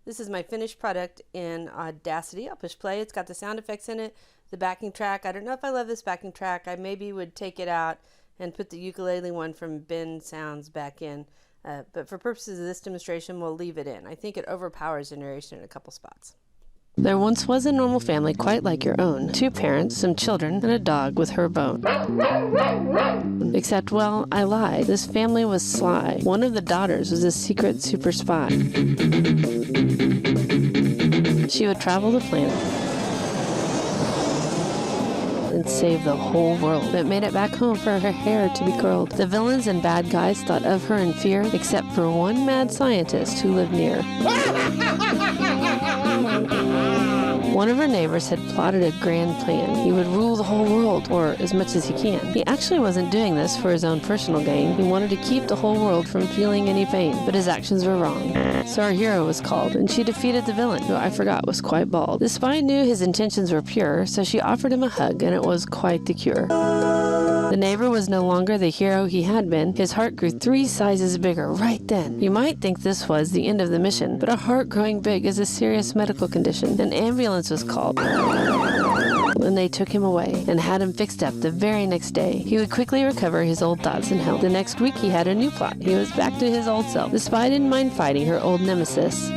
This is my finished product in Audacity. I'll push play. It's got the sound effects in it, the backing track. I don't know if I love this backing track. I maybe would take it out and put the ukulele one from Ben Sounds back in. But for purposes of this demonstration, we'll leave it in. I think it overpowers the narration in a couple spots. There once was a normal family quite like your own. 2 parents, some children, and a dog with her bone. Except, well, I lied. This family was sly. One of the daughters was a secret super spy. She would travel the planet and save the whole world, but made it back home for her hair to be curled. The villains and bad guys thought of her in fear, except for one mad scientist who lived near. One of her neighbors had plotted a grand plan. He would rule the whole world, or as much as he can. He actually wasn't doing this for his own personal gain. He wanted to keep the whole world from feeling any pain, but his actions were wrong. So our hero was called, and she defeated the villain, who I forgot was quite bald. The spy knew his intentions were pure, so she offered him a hug, and it was quite the cure. The neighbor was no longer the hero he had been. His heart grew 3 sizes bigger right then. You might think this was the end of the mission, but a heart growing big is a serious medical condition. An ambulance was called, and they took him away and had him fixed up the very next day. He would quickly recover his old thoughts and health. The next week he had a new plot. He was back to his old self. The spy didn't mind fighting her old nemesis.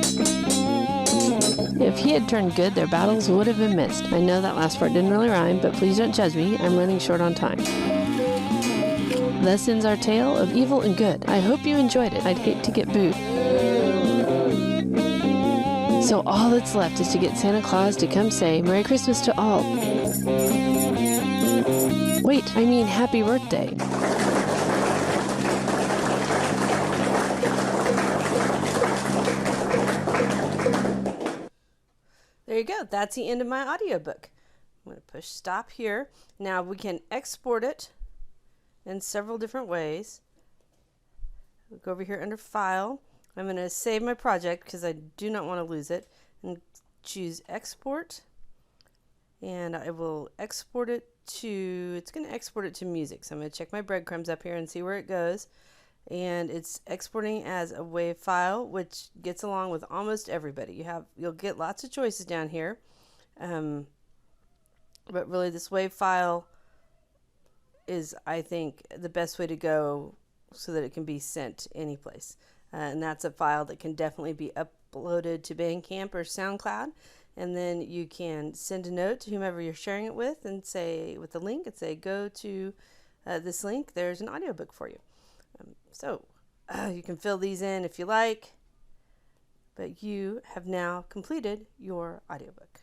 If he had turned good, their battles would have been missed. I know that last part didn't really rhyme, but please don't judge me. I'm running short on time. Thus ends our tale of evil and good. I hope you enjoyed it. I'd hate to get booed. So all that's left is to get Santa Claus to come say Merry Christmas to all. Wait, I mean Happy Birthday. There you go. That's the end of my audiobook. I'm going to push stop here. Now we can export it in several different ways. We'll go over here under File. I'm going to save my project because I do not want to lose it, and choose Export. And I will export it to, it's going to export it to music. So I'm going to check my breadcrumbs up here and see where it goes. And it's exporting as a WAV file, which gets along with almost everybody. You'll get lots of choices down here. But really this WAV file is, I think, the best way to go so that it can be sent any place. And that's a file that can definitely be uploaded to Bandcamp or SoundCloud. And then you can send a note to whomever you're sharing it with and say, with the link, and say, go to this link, there's an audiobook for you. You can fill these in if you like, but you have now completed your audiobook.